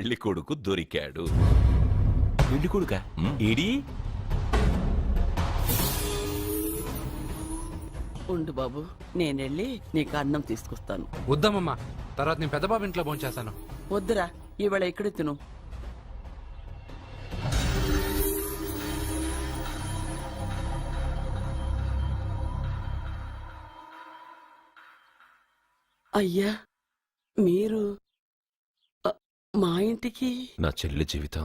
పెళ్లి కొడుకు దొరికాడు. పెళ్లి కొడుకా? ఏడి? ఉండు బాబు, నేనెళ్ళి నీకు అన్నం తీసుకొస్తాను. వద్దామమ్మా, తర్వాత నేను పెద్ద బాబు ఇంట్లో భోంచేస్తాను. వద్దురా, ఇవాళ ఇక్కడే తిను. అయ్యా, మీరు మా ఇంటికి? నా చెల్లి జీవితం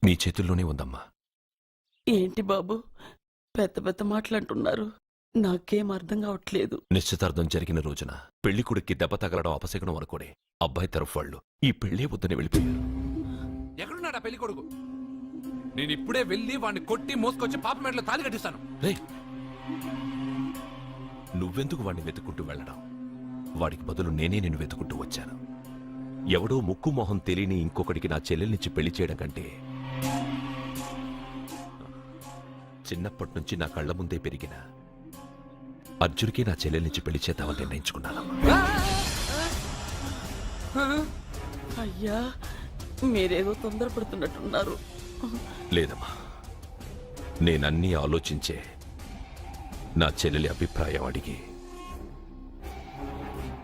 మీ చేతుల్లోనే ఉందమ్మా. ఏంటి బాబు పెద్ద పెద్ద మాటలంటున్నారు? నాకేం అర్థం కావట్లేదు. నిశ్చితార్థం జరిగిన రోజున పెళ్లి కొడుక్కి దెబ్బ తగలడం అపశకునం అనుకోడే అబ్బాయి తరఫు వాళ్ళు ఈ పెళ్లే వద్దని వెళ్ళిపోయారు. ఎక్కడున్నాడా పెళ్లి కొడుకు? నేను ఇప్పుడే వెళ్ళి వాడిని కొట్టి మోసుకొచ్చి పాప మెడలో తాళి కట్టిస్తాను. రే, నువ్వెందుకు వాడిని వెతుక్కుంటూ వెళ్ళడం? వాడికి బదులు నేనే నిన్ను వెతుకుంటూ వచ్చాను. ఎవడో ముక్కు మొహం తెలియని ఇంకొకడికి నా చెల్లెల్నిచ్చి పెళ్లి చేయడం కంటే చిన్నప్పటి నుంచి నా కళ్ల ముందే పెరిగిన అర్జున్కి నా చెల్లెల్నిచ్చి పెళ్లి చేద్దామని నిర్ణయించుకున్నాను. అయ్యా, మీరేదో తొందరపడుతున్నట్టున్నారు. లేదమ్మా, నేనన్నీ ఆలోచించే నా చెల్లెలి అభిప్రాయం అడిగి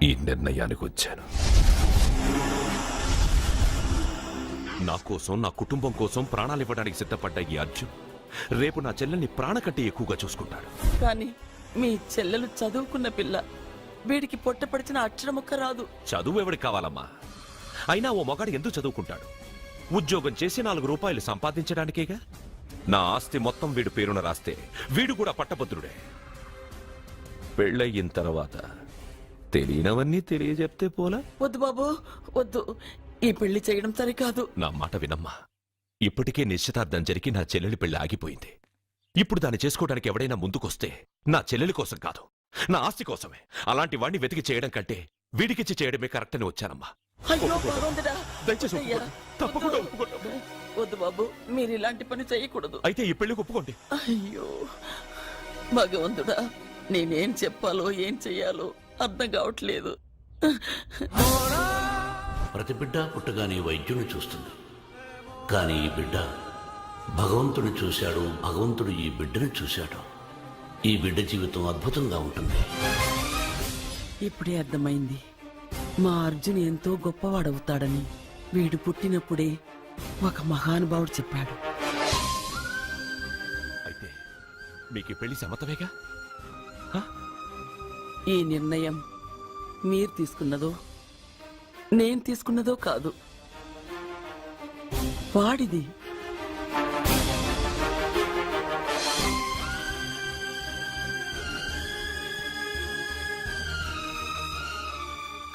ఈ నిర్ణయానికి వచ్చాను. నా కోసం, నా కుటుంబం కోసం ప్రాణాలివ్వడానికి సిద్ధపడ్డ ఈ అర్జున్ రేపు నా చెల్లెల్ని ప్రాణ కంటే ఎక్కువగా చూసుకుంటాడు. కానీ మీ చెల్లెలు చదువుకున్న పిల్ల, వీడికి పొట్టపడిచిన అక్షరముక్క రాదు. చదువు ఎవడికి కావాలమ్మా? అయినా ఓ మగాడు ఎందుకు చదువుకుంటాడు? ఉద్యోగం చేసి 4 రూపాయలు సంపాదించడానికేగా. నా ఆస్తి మొత్తం వీడు పేరున రాస్తే వీడు కూడా పట్టభద్రుడే. పెళ్ళయిన తర్వాత తెలియనవన్నీ తెలియజెప్తే పోలా? వద్దు బాబు, వద్దు. ఈ పెళ్లి చేయడం సరికాదు. నా మాట వినమ్మా. ఇప్పటికే నిశ్చితార్థం జరిగి నా చెల్లెలి పెళ్లి ఆగిపోయింది. ఇప్పుడు దాన్ని చేసుకోవడానికి ఎవడైనా ముందుకొస్తే నా చెల్లెలి కోసం కాదు, నా ఆస్తి కోసమే. అలాంటి వాడిని వెతికి చేయడం కంటే వీడికిచ్చి చేయడమే కరెక్ట్ అని వచ్చానమ్మా. అయ్యో భగవంతుడా, దయచేసి అయ్యా, తప్పకుండా వద్దు. వద్దు బాబు, మీరు ఇలాంటి పని చేయకూడదు. అయితే ఈ పెళ్లికి ఒప్పుకోండి. అయ్యో భగవంతుడా, నేనేం చెప్పాలో ఏం చెయ్యాలో అర్థం కావట్లేదు. ప్రతి బిడ్డ పుట్టగానే వైద్యుని చూస్తుంది, కానీ ఈ బిడ్డ భగవంతుని చూశాడు, భగవంతుడు ఈ బిడ్డను చూశాడు. ఈ బిడ్డ జీవితం అద్భుతంగా ఉంటుంది. ఇప్పుడే అర్థమైంది, మా అర్జున్ ఎంతో గొప్పవాడవుతాడని. వీడు పుట్టినప్పుడే ఒక మహానుభావుడు చెప్పాడు. అయితే మీకు ఈ పెళ్లి సమ్మతమేగా? ఈ నిర్ణయం మీరు తీసుకున్నదో నేను తీసుకున్నదో కాదు, వాడిది.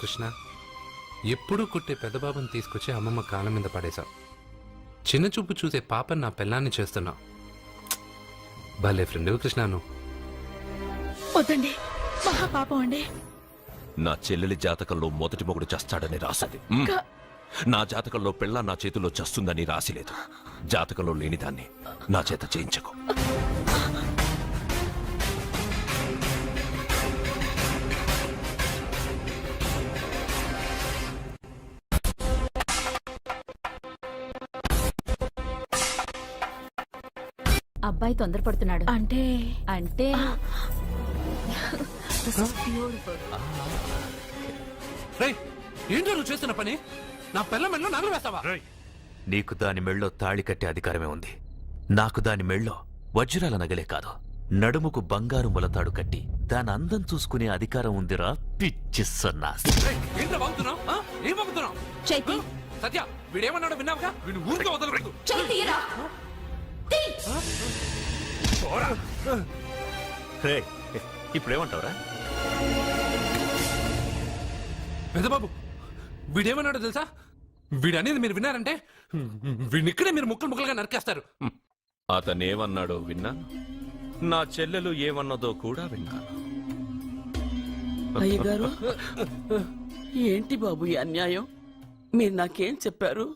కృష్ణ, ఎప్పుడూ కొట్టే పెద్దబాబుని తీసుకొచ్చి అమ్మమ్మ కాళ్ళ మీద పడేశావు. చిన్న చూపు చూసే పాపని నా పెళ్ళాన్ని చేస్తున్నావు. భలే ఫ్రెండ్ కృష్ణ నువ్వు. వద్దండి, మహాపాపం అండి. నా చెల్లెలి జాతకంలో మొదటి మొగుడు చస్తాడని రాసింది. నా జాతకంలో పెళ్ళ నా చేతిలో చస్తుందని రాసిలేదు. జాతకంలో లేనిదాన్ని నా చేత చేయించకు. అబ్బాయి తొందరపడుతున్నాడు. అంటే అంటే ఏంటో నువ్వు చేస్తున్న పని? నా పిల్ల మెళ్ళో నగలు వేస్తావా? నీకు దాని మెళ్ళో తాళి కట్టే అధికారమే ఉంది. నాకు దాని మెళ్ళో వజ్రాల నగలే కాదు, నడుముకు బంగారు మొలతాడు కట్టి దాని అందం చూసుకునే అధికారం ఉందిరా పిచ్చి సన్నాసి. చైతి, సత్య, వీడేమన్నాడో విన్నావుగా? వీడు ఊరికే వదలకూడదు. ఇప్పుడేమంటావురా? పెద్దబాబు, వీడేమన్నాడో తెలుసా? వీడనేది మీరు విన్నారంటే వీడినిక్కడే మీరు ముక్కలు ముక్కలుగా నరికేస్తారు. అతనేమన్నాడో విన్నాను, నా చెల్లెలు ఏమన్నదో కూడా విన్నాను. అయ్యగారు, ఏంటి బాబు ఈ అన్యాయం? మీరు నాకేం చెప్పారు?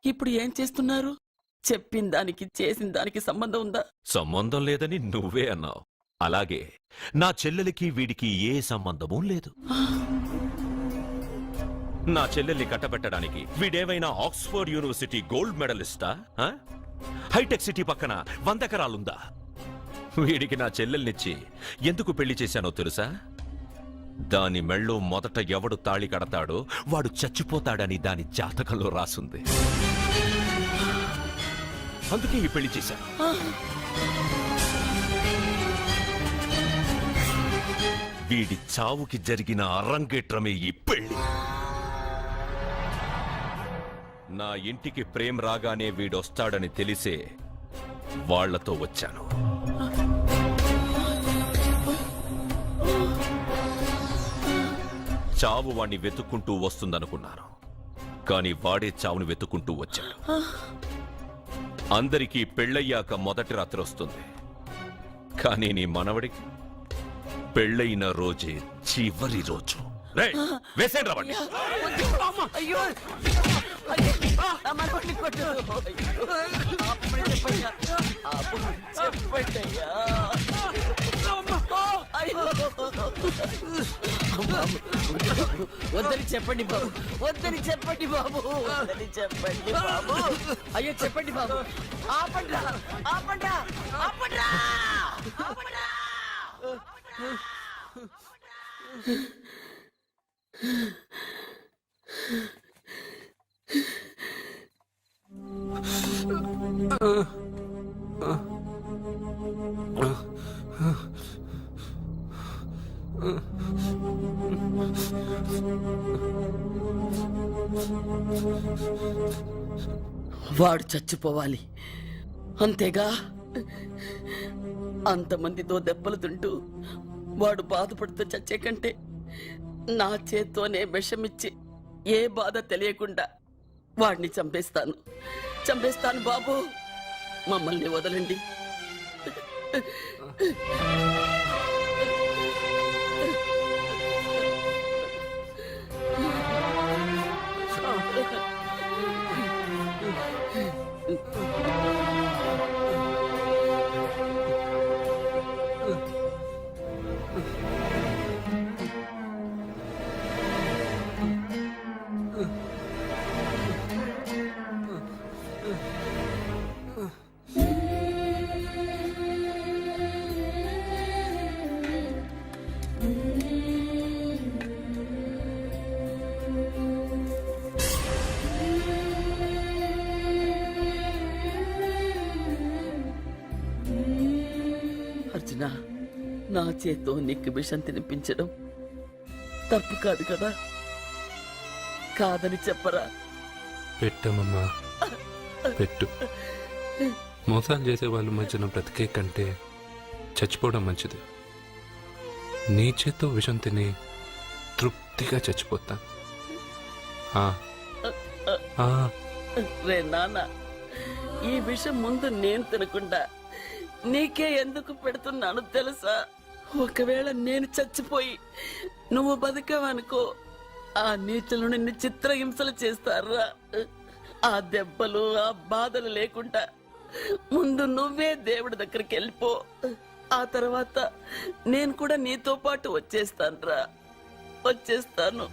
ఇప్పుడు ఏం చేస్తున్నారు? చెప్పిన దానికి చేసిన దానికి సంబంధం ఉందా? సంబంధం లేదని నువ్వే అన్నావు. అలాగే నా చెల్లెలికి వీడికి ఏ సంబంధమూ లేదు. నా చెల్లెల్ని కట్టబెట్టడానికి వీడేమైనా ఆక్స్ఫర్డ్ యూనివర్సిటీ గోల్డ్ మెడలిస్టా? హైటెక్ సిటీ పక్కన 100 ఎకరాలుందా? వీడికి నా చెల్లెల్నిచ్చి ఎందుకు పెళ్లి చేశానో తెలుసా? దాని మెళ్ళో మొదట ఎవడు తాళి కడతాడో వాడు చచ్చిపోతాడని దాని జాతకంలో రాసుంది. అందుకే ఈ పెళ్లి చేశాను. వీడి చావుకి జరిగిన అరంగేట్రమే ఈ పెళ్లి. నా ఇంటికి ప్రేమ్ రాగానే వీడొస్తాడని తెలిసే వాళ్లతో వచ్చాను. చావు వాణ్ణి వెతుక్కుంటూ వస్తుందనుకున్నాను, కాని వాడే చావుని వెతుక్కుంటూ వచ్చాడు. అందరికీ పెళ్ళయ్యాక మొదటి రాత్రి వస్తుంది, కానీ నీ మనవడికి పెళ్ళైన రోజే చివరి రోజు. వేసేయండి రావండి. అయ్యో నా మనవడిని కొట్టు. అప్పుడే చెప్పయ్యా. చెప్పయ్యా. అయ్యో. వద్దని చెప్పండి బాబు, వద్దని చెప్పండి బాబు, వద్దని చెప్పండి బాబు. అయ్యో చెప్పండి బాబు. ఆపండ్రా, ఆపండ్రా, ఆపండ్రా, ఆపండ్రా. వాడు చచ్చిపోవాలి అంతేగా. అంతమందితో దెబ్బలు తింటూ వాడు బాధపడుతూ చచ్చే కంటే నా చేత్తోనే విషమిచ్చి ఏ బాధ తెలియకుండా వాడిని చంపేస్తాను, చంపేస్తాను బాబు. మమ్మల్ని వదలండి. అర్జున, నా చేత్తో నీకు విషం తినిపించడం తప్పు కాదు కదా? కాదని చెప్పరా? పెట్టమమ్మా, పెట్టు. మోసాలు చేసే వాళ్ళ మధ్యన బ్రతికే కంటే చచ్చిపోవడం మంచిది. నీ చేత్తో విషం తిని తృప్తిగా చచ్చిపోతా. రే నాన్న, ఈ విషయం ముందు నేను తినకుండా నీకే ఎందుకు పెడుతున్నాను తెలుసా? ఒకవేళ నేను చచ్చిపోయి నువ్వు బతికావనుకో, ఆ నీచులు నిన్ను చిత్రహింసలు చేస్తారా? ఆ దెబ్బలు ఆ బాధలు లేకుండా ముందు నువ్వే దేవుడి దగ్గరికి వెళ్ళిపో. ఆ తర్వాత నేను కూడా నీతో పాటు వచ్చేస్తాను రా, వచ్చేస్తాను.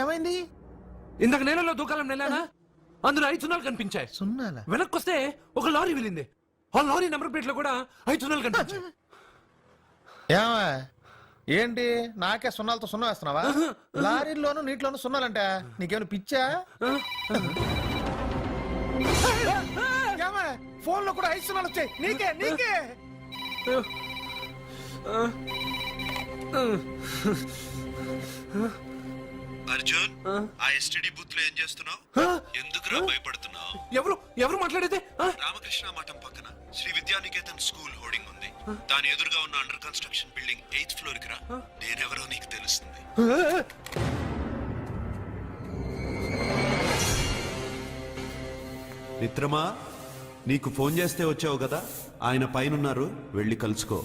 ఏమైంది? ఇందాక నేలలో దూకాలం నెలానా, అందులో 5 సున్నాలు కనిపించాయి. సున్నాలా? వెనక్కొస్తే ఒక లారీ వెళ్ళింది. ఆ లారీ నెంబర్ ప్లేట్ లో కూడా 5 సున్నాలు కనిపించాయి. ఏమా ఏంటి నాకే సున్నాలతో సున్నా వేస్తున్నావా? లారీల్లోనూ నీటిలోనూ సున్నాలంటే నీకేమైనా పిచ్చా? ఫోన్ లో కూడా 5 సున్నాలు వచ్చాయి. నీకే నీకే అర్జున్ ఆ ఎస్టీడీ బూత్ లో ఏం చేస్తున్నావు? ఎందుకురా భయపడుతున్నావు? ఎవరు మాట్లాడేది? రామకృష్ణ మఠం పక్కన శ్రీ విద్యానికేతన్ స్కూల్ హోర్డింగ్ ఉంది. దాని ఎదురుగా ఉన్న under construction building 8th floor కి రా. నేనెవరో నీకు తెలుస్తుంది. మిత్రమా, నీకు ఫోన్ చేస్తే వచ్చావు కదా, ఆయన పైనున్నారు, వెళ్ళి కలుసుకో.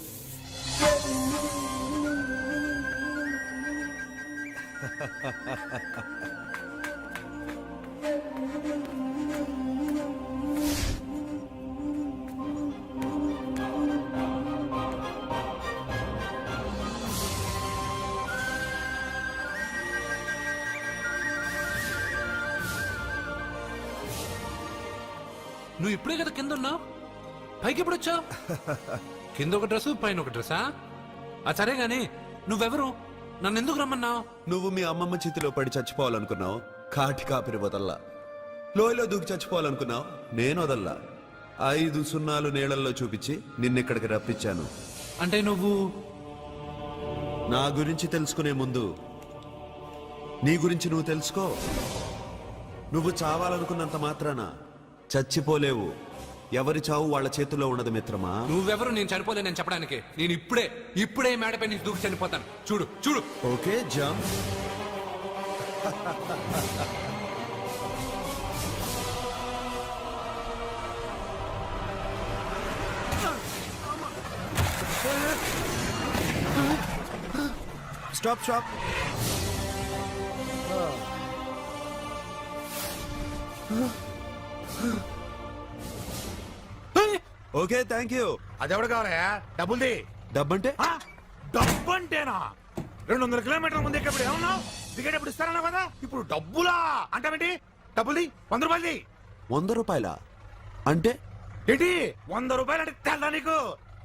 నువ్వు ఇప్పుడే కదా కింద ఉన్నావు, పైకి ఎప్పుడు వచ్చావు? కింద ఒక డ్రెస్, పైన ఒక డ్రెస్సా? సరే గాని నువ్వెవరు? నన్ను ఎందుకు రమ్మన్నావు? నువ్వు మీ అమ్మమ్మ చేతిలో పడి చచ్చిపోవాలనుకున్నావు, కాటి కాపిరి వదల్లా. లోయలో దూకి చచ్చిపోవాలనుకున్నావు, నేను వదల్లా. 5 సున్నాలు నీళ్ళల్లో చూపించి నిన్నెక్కడికి రప్పించాను. అంటే నువ్వు నా గురించి తెలుసుకునే ముందు నీ గురించి నువ్వు తెలుసుకో. నువ్వు చావాలనుకున్నంత మాత్రాన చచ్చిపోలేవు. ఎవరి చావు వాళ్ళ చేతుల్లో ఉండదు మిత్రమా. నువ్వెవరు నేను చనిపోలేనని చెప్పడానికి? నేను ఇప్పుడే మేడపై నుంచి దూకి చనిపోతాను. చూడు చూడు. Okay jump. Stop stop. Okay thank you. అదెవడు కావాలయా? డబ్బుల్ది. డబ్బంటే డబ్బు అంటేనా? 200 కిలోమీటర్ల ముందు ఎక్కడ ఏమన్నావు? దిగేటప్పుడు ఇస్తారన్నావు కదా, ఇప్పుడు డబ్బులా అంటావేంటి? డబ్బుల్ది, 100 రూపాయలది. 100 రూపాయలా? అంటే ఏంటి 100 రూపాయలు అంటే తెల్దా నీకు?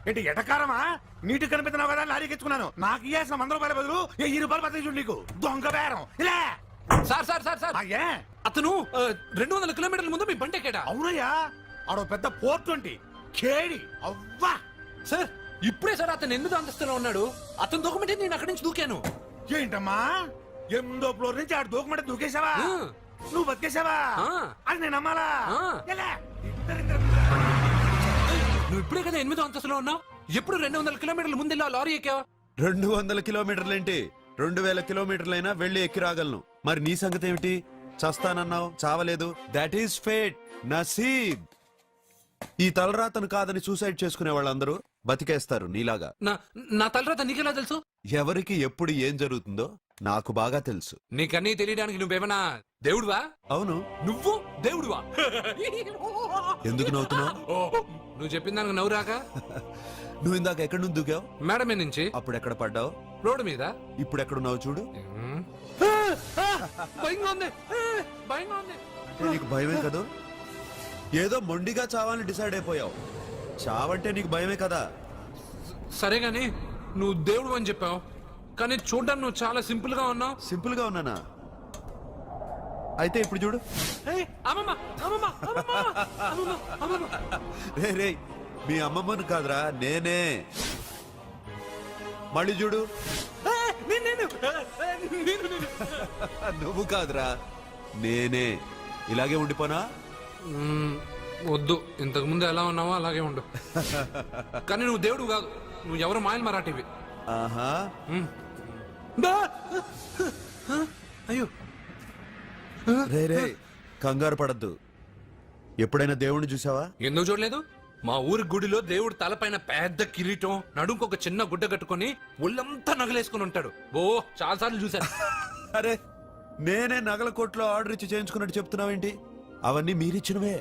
ఏంటి ఎటకారమా? నీటి కనిపిస్తున్నావు కదా, లారీకి ఎచ్చుకున్నాను. నాకు ఇయ్యాల్సిన 100 రూపాయల బదులు 1000 రూపాయలు బదిలీ చూడు నీకు. దొంగ బేరం. ఇలా సార్ అయ్యే అతను 200 కిలోమీటర్ల ముందు మీ బండి ఎక్కాడా? అవునయ్యా, ఆడో పెద్ద పోర్ట్ వంటి కేడి అవ్వా. సార్ ఇప్పుడే సార్ అతను ఎందుకు అంతస్తులో ఉన్నాడు? అతను దూకమంటే నేను అక్కడి నుంచి దూకాను. ఏంటమ్మా 8వ ఫ్లోర్ నుంచి ఆడు దూకమంటే దూకేశావా? ఆ. నువ్వు బతికేశావా? ఆ. అది నేను నమ్మాలా? ఆ. ఎలా? ఇద్దరిద్దరు. నువ్వు ఇప్పుడే కదా 8వ అంతస్తులో ఉన్నావు. ఎప్పుడు 200 కిలోమీటర్ల ముందు ఇలా లారీ ఎక్కావా? 200 కిలోమీటర్లేంటి, 2000 కిలోమీటర్లైనా వెళ్ళి ఎక్కి రాగలను. మరి నీ సంగతి ఏమిటి? చస్తానన్నావు, చావలేదు. That is fate, నసీబ్. ఈ తలరాతను కాదని సూసైడ్ చేసుకునే వాళ్ళందరూ బతికేస్తారు నీలాగా. నా తలరాత నీకెలా తెలుసు? ఎవరికి ఎప్పుడు ఏం జరుగుతుందో నాకు బాగా తెలుసు. నీకన్నీ తెలియడానికి నువ్వేమన్నా దేవుడువా? అవును. నువ్వు దేవుడువా? ఎందుకు నవ్వుతున్నావు? నువ్వు చెప్పిన దానికి నవ్వు రాక? నువ్వు ఇందాక ఎక్కడి నుంచి దూకావు? మేడ మీద నుంచి. అప్పుడు ఎక్కడ పడ్డావు? రోడ్డు మీద. ఇప్పుడు ఎక్కడున్నావు చూడు. భయంగా ఉంది, భయంగా ఉంది. నీకు భయమే కదా? ఏదో మొండిగా చావాలని డిసైడ్ అయిపోయావు. చావంటే నీకు భయమే కదా? సరే గాని నువ్వు దేవుడు అని చెప్పావు, కానీ చూడ్డానికి నువ్వు చాలా సింపుల్ గా ఉన్నావు. సింపుల్ గా ఉన్నానా? అయితే ఇప్పుడు చూడు. రే రే, మీ అమ్మమ్మను కాదురా, నేనే. మళ్ళీ చూడు. నువ్వు కాదురా, నేనే. ఇలాగే ఉండిపోనా? వద్దు, ఇంతకు ముందు ఎలా ఉన్నావో అలాగే ఉండు. కానీ నువ్వు దేవుడు కాదు, నువ్వు ఎవరు మాయలు మరాఠీవి. ఆహా. అయ్యో రే రే, కంగారు పడద్దు. ఎప్పుడైనా దేవుణ్ణి చూసావా? ఎందుకు చూడలేదు? మా ఊరి గుడిలో దేవుడు తలపైన పెద్ద కిరీటం, నడుంకు ఒక చిన్న గుడ్డ కట్టుకొని ఒళ్ళంతా నగలేసుకుని ఉంటాడు. ఓ చాలా సార్లు చూశాను. అరే, నేనే నగల కొట్లో ఆర్డర్ ఇచ్చి చేయించుకున్నట్టు చెప్తున్నావేంటి? అవన్నీ మీరిచ్చినవే.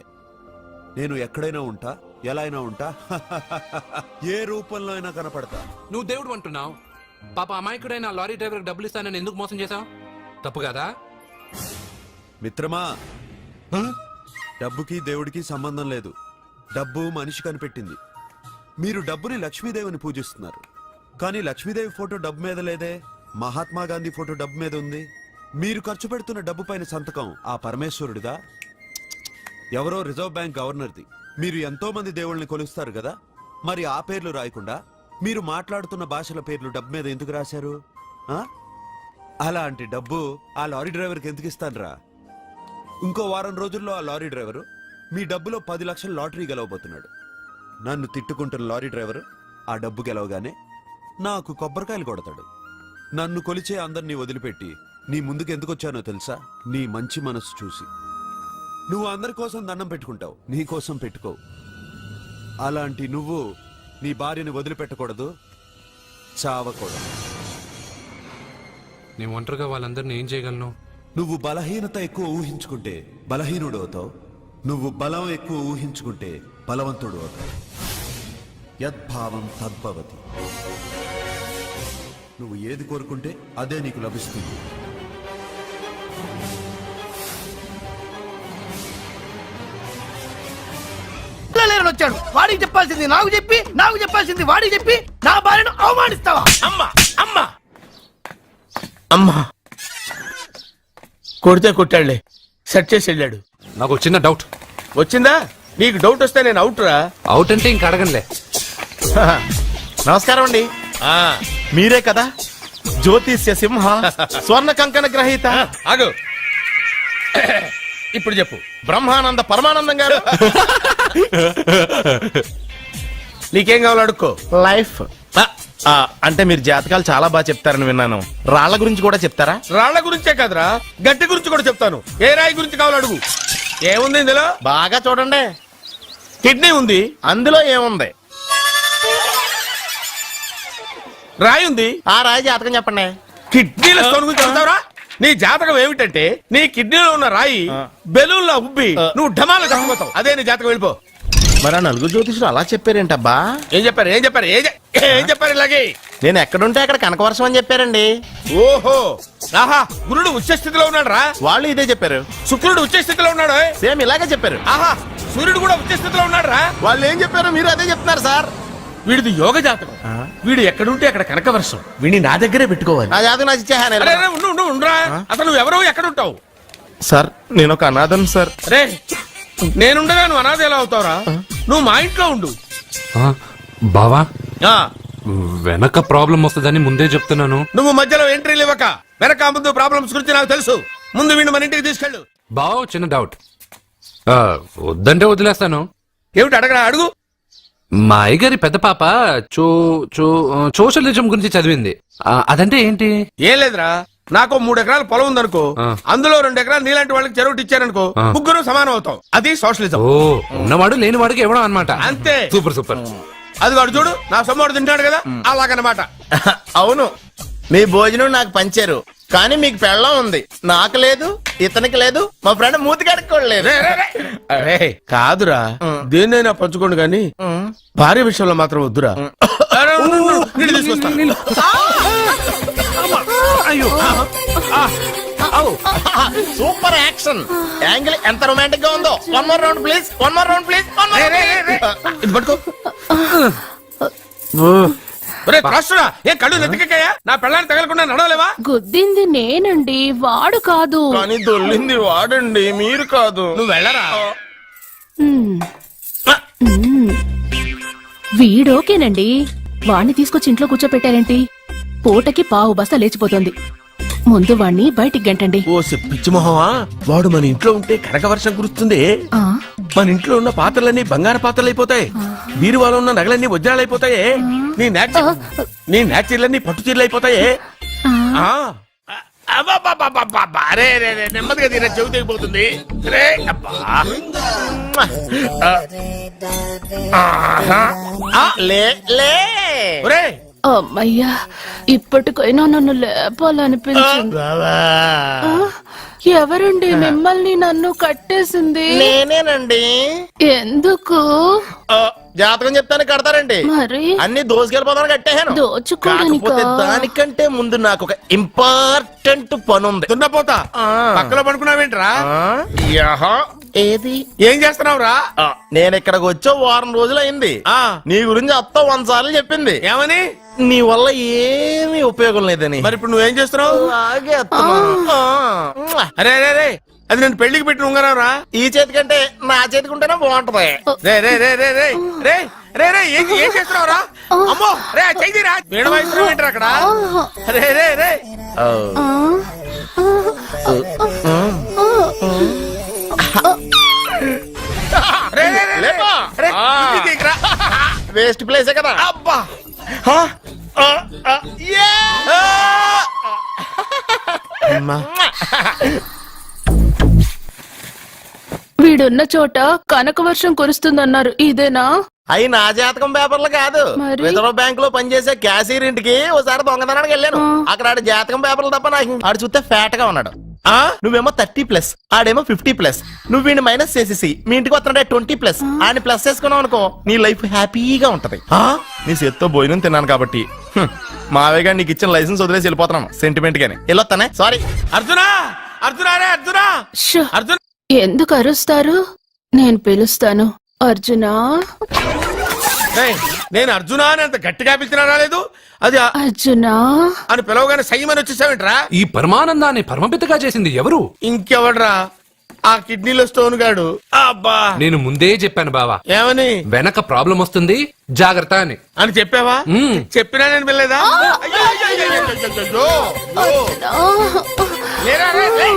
నేను ఎక్కడైనా ఉంటా, ఎలా అయినా ఉంటా, ఏ రూపంలో అయినా కనపడతా. నువ్వు దేవుడు అంటున్నావు, పాప అమాయకుడైన లారీ డ్రైవర్ డబ్బులు ఇస్తానని ఎందుకు మోసం చేశావు? తప్పు కదా? మిత్రమా, డబ్బుకి దేవుడికి సంబంధం లేదు. డబ్బు మనిషి కనిపెట్టింది. మీరు డబ్బుని లక్ష్మీదేవిని పూజిస్తున్నారు, కానీ లక్ష్మీదేవి ఫోటో డబ్బు మీద లేదే. మహాత్మా గాంధీ ఫోటో డబ్బు మీద ఉంది. మీరు ఖర్చు పెడుతున్న డబ్బు పైన సంతకం ఆ పరమేశ్వరుడిదా, ఎవరో రిజర్వ్ బ్యాంక్ గవర్నర్ది? మీరు ఎంతో మంది దేవుళ్ళని కొలుస్తారు కదా, మరి ఆ పేర్లు రాయకుండా మీరు మాట్లాడుతున్న భాషల పేర్లు డబ్బు మీద ఎందుకు రాశారు ఆ? అలాంటి డబ్బు ఆ లారీ డ్రైవర్కి ఎందుకు ఇస్తానురా? ఇంకో వారం రోజుల్లో ఆ లారీ డ్రైవరు మీ డబ్బులో 10 లక్షల లాటరీ గెలవబోతున్నాడు. నన్ను తిట్టుకుంటున్న లారీ డ్రైవరు ఆ డబ్బు గెలవగానే నాకు కొబ్బరికాయలు కొడతాడు. నన్ను కొలిచే అందరినీ వదిలిపెట్టి నీ ముందుకు ఎందుకు వచ్చానో తెలుసా? నీ మంచి మనసు చూసి. నువ్వు అందరి కోసం దండం పెట్టుకుంటావు, నీ కోసం పెట్టుకోవు. అలాంటి నువ్వు నీ భార్యని వదిలిపెట్టకూడదు, చావకూడదు. నేను ఒంటరిగా వాళ్ళందరినీ ఏం చేయగలను? నువ్వు బలహీనత ఎక్కువ ఊహించుకుంటే బలహీనుడు అవుతావు. నువ్వు బలం ఎక్కువ ఊహించుకుంటే బలవంతుడు అవుతావు. యద్భావం తద్భవతి. నువ్వు ఏది కోరుకుంటే అదే నీకు లభిస్తుంది. వచ్చాడు. వాడికి చెప్పాల్సింది నాకు చెప్పి, నాకు చెప్పాల్సింది వాడికి చెప్పి నా భార్యను అవమానిస్తావా? అమ్మా అమ్మా అమ్మా కొడితే కొట్టాడులే, సెట్ చేసి వెళ్ళాడు. నాకు ఒక చిన్న డౌట్. వచ్చిందా? నీకు డౌట్ వస్తే నేను అవుట్ రా. అవుట్ అంటే ఇంక అడగనులే. నమస్కారం అండి. మీరే కదా జ్యోతిష్య సింహ స్వర్ణ కంకణ గ్రహీత? ఆగు, ఇప్పుడు చెప్పు. బ్రహ్మానంద పరమానందం గారు. నీకేం కావాలో అడుక్కో. లైఫ్ అంటే మీరు జాతకాలు చాలా బాగా చెప్తారని విన్నాను. రాళ్ల గురించి కూడా చెప్తారా? రాళ్ల గురించే కాదురా, గట్టి గురించి కూడా చెప్తాను. ఏ రాయి గురించి కావాలో అడుగు. ఏముంది ఇందులో? బాగా చూడండి. కిడ్నీ ఉంది, అందులో ఏముంది? రాయి ఉంది, ఆ రాయి జాతకం చెప్పండి. కిడ్నీల స్టోన్ గురించి చెప్తావురా? నీ జాతకం ఏమిటంటే నీ కిడ్నీలో ఉన్న రాయి బెలూన్లా ఉబ్బి నువ్వు ఢమాల చచ్చిపోతావు. అదే నీ జాతకం. వెళ్ళిపో. మరి నలుగురు జ్యోతిషులు అలా చెప్పారేంటబ్బా? ఏం చెప్పారు? ఏం చెప్పారు? ఏం చెప్పారు? ఇలాగే నేను ఎక్కడుంటే అక్కడ కనకవర్షం అని చెప్పారండి. ఓహో, ఆహా, గురుడు ఉచ్చ స్థితిలో ఉన్నాడు రా. వాళ్ళు ఇదే చెప్పారు. శుక్రుడు ఉచ్చ స్థితిలో ఉన్నాడు. సేమ్ ఇలాగే చెప్పారు. ఆహా, సూర్యుడు కూడా ఉచ్చ స్థితిలో ఉన్నాడు రా. వాళ్ళు ఏం చెప్పారు మీరు అదే చెప్తున్నారు సార్. వీడిది యోగ జాతకం. వీడు ఎక్కడుంటే అక్కడ కనకవర్షం. వీడిని నా దగ్గరే పెట్టుకోవాలి. నా జాతకం నాకు ఇచ్చేహారా. అసలు నువ్వు ఎవరో ఎక్కడుంటావు? సార్ నేను ఒక అనాథం సార్. రే, నేనుండగా నువ్వు అనాథ ఎలా అవుతావురా? నువ్వు మా ఇంట్లో ఉండు. బావా, వెనక ప్రాబ్లం వస్తుందని ముందే చెప్తున్నాను. నువ్వు మధ్యలో ఎంట్రీలు ఇవ్వక. వెనక ముందు ప్రాబ్లమ్స్ గురించి నాకు తెలుసు. ముందు వీడిని మన ఇంటికి తీసుకెళ్ళు. బావా, చిన్న డౌట్. వద్దంటే వదిలేస్తాను. ఏమిటి అడగరా? అడుగు. మా అయ్యగారి పెద్ద పాప సోషలిజం గురించి చదివింది. అదంటే ఏంటి? ఏం లేదురా, నాకు 3 ఎకరాల పొలం ఉందనుకో, అందులో 2 ఎకరాలు నీలాంటి వాళ్ళకి చెరువు ఇచ్చారనుకో, ముగ్గురు సమానం అవుతాం. అది సోషలిజం. ఓ, ఉన్నవాడు లేనివాడికి ఇవ్వడం అనమాట. అంతే. Super super. అది వాడు చూడు, నా సొమ్మడు తింటాడు కదా, అలాగనమాట. అవును, మీ భోజనం నాకు పంచారు, కానీ మీకు పెళ్ళం ఉంది, నాకు లేదు, ఇతనికి లేదు, మా ఫ్రెండ్ మూతి కడుక్కోలేదు. అరే కాదురా, దేన్నైనా పంచుకోండి కానీ భార్య విషయంలో మాత్రం వద్దురా. సూపర్ యాక్షన్ యాంగిల్ ఎంత రొమాంటిక్ గా ఉందో. 1 more round please, 1 more round please. ఇది పట్టుకో. ఏ కళ్ళు నెత్తికెక్కాయా? నా పెళ్ళాన్ని తగలకుండా నడవలేవా? గుద్దింది నేనండి, వాడు కాదు. కానీ దొల్లింది వాడండి, మీరు కాదు. నువ్వు వెళ్ళరా. వీడోకేనండి, వాణ్ణి తీసుకొచ్చి ఇంట్లో కూర్చోపెట్టారేంటి? పూటకి పావు బస్తా లేచిపోతుంది. ముందు వాణ్ణి బయటికి గంటండి. ఓ పిచ్చి మొహమా, వాడు మన ఇంట్లో ఉంటే కనకవర్షం కురుస్తుంది. ఆ, మన ఇంట్లో ఉన్న పాత్రలన్నీ బంగారు పాత్రలు అయిపోతాయి. బీరువాలో ఉన్న నగలన్నీ వజ్రాలు అయిపోతాయి. నీ నాచీర్లన్నీ పట్టు చీరలు అయిపోతాయి. నెమ్మదిగా తీరా, చెవి తెగిపోతుంది. అమ్మయ్యా, ఇప్పటికైనా నన్ను లేపాలనిపించింది. ఎవరండి మిమ్మల్ని నన్ను కట్టేసింది? నేనేనండి. ఎందుకు? జాతకం చెప్తాను కడతారండి. మరి అన్ని దోసుకెళ్ళిపోతాను కట్టేహాను. కాకపోతే దానికంటే ముందు నాకు ఒక ఇంపార్టెంట్ పని ఉంది. దున్నపోతా పక్కలో పడుకున్నావేంట్రా? ఏది? ఏం చేస్తున్నావురా? నేను ఇక్కడికి వచ్చో 1 వారం రోజులు అయింది. నీ గురించి అత్త 100 సార్లు చెప్పింది. ఏమని? నీ వల్ల ఏమీ ఉపయోగం లేదని. మరి ఇప్పుడు నువ్వేం చేస్తున్నావు? అరే అరే రే, అది నేను పెళ్లికి పెట్టిన ఉంగరం రా. ఈ చేతి కంటే నా చేతికి ఉంటేనే బాగుంటది. రే రే రే రే రే రే, రే రే ఏం చేస్తున్నావురా? అమ్మో రే చెయ్యిరా, వీణ వాయిస్తున్నావు ఏంట్రా అక్కడ? రే రే రే రే రే రే, లేపా. రే, ఇది తీయకురా. వేస్ట్ ప్లేసే కదా. అబ్బా వీడున్న చోట కనక వర్షం కురుస్తుందన్నారు ఇదేనా? అయి నా జాతకం పేపర్లు కాదు. మరి? రిజర్వ్ బ్యాంక్ లో పనిచేసే క్యాషియర్ ఇంటికి ఒకసారి దొంగతనానికి వెళ్ళాను. అక్కడ ఆడి జాతకం పేపర్లు తప్ప నాకు ఆడు చూస్తే ఫ్యాట్ గా ఉన్నాడు. నువ్వేమో 30+, ఆడేమో 50+. నువ్వు వీడిని మైనస్ చేసేసి మీ ఇంటికి వస్తున్నాడే 20+. ఆడిని ప్లస్ చేసుకున్నావు అనుకో నీ లైఫ్ హ్యాపీగా ఉంటది. నీ చేత్తో భోజనం తిన్నాను కాబట్టి మావేగా నీకు ఇచ్చిన లైసెన్స్ వదిలేసి వెళ్ళిపోతున్నాను సెంటిమెంట్ గాని. వెళ్ళొస్తానే, సారీ. అర్జునా అర్జునా రే అర్జునా ష్! అర్జున్ ఎందుకు అరుస్తారు? నేను పిలుస్తాను. అర్జునా, నేను అర్జునా అని అంత గట్టిగా పిలిచినా రాలేదు. అది అర్జునా అని పిలవగానే సైమని వచ్చేసావేంట్రా? ఈ పరమానందాన్ని పరమపితగా చేసింది ఎవరు? ఇంకెవడ్రా? ఆ కిడ్నీలో స్టోన్ గాడు. అబ్బా నేను ముందే చెప్పాను బావా, ఏమని వెనక ప్రాబ్లం వస్తుంది జాగ్రత్త అని. అని చెప్పావా? మ్మ్. చెప్పినా నేను వెళ్ళలేదా? అయ్యో, అయ్యో, అయ్యో, అయ్యో, అయ్యో, అయ్యో. లేరా, రే, లే.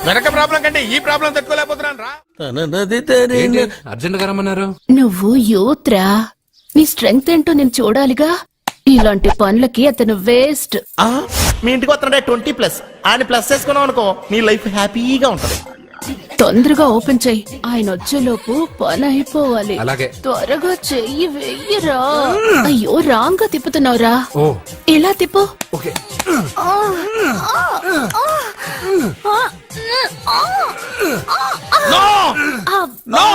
వెనక ప్రాబ్లం కంటే ఈ ప్రాబ్లం తట్టుకోలేకపోతున్నాను రా. ఏంటి అర్జెంట్ గా రమ్మన్నారు? నువ్వు యూత్రా, నీ స్ట్రెంగ్త్ ఏంటో నేను చూడాలిగా. ఇలాంటి పనులకి అతను వేస్ట్. మీ ఇంటికి వస్తున్నాడే 20+. ఆడిని ప్లస్ చేసుకున్నావు అనుకో నీ లైఫ్ హ్యాపీగా ఉంటది. తొందరగా ఓపెన్ చెయ్యి, ఆయన వచ్చేలోపు పని అయిపోవాలి. అలాగే. త్వరగా చెయ్యి వెయ్యరా. అయ్యో రాంగ్ గా తిప్పుతున్నావురా. ఓ ఇలా తిప్పు. ఓకే. నో అబ్బా.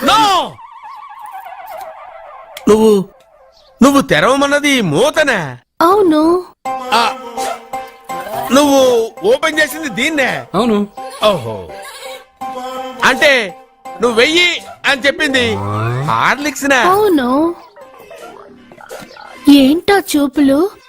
నో నువ్వు తెరవమన్నది మూతనే. అవును. ఆ, నువ్వు ఓపెన్ చేసింది దీన్నే. అవును. ఓహో, అంటే నువ్వు వెయ్యి అని చెప్పింది హార్లిక్స్. అవును. ఏంటా చూపులు?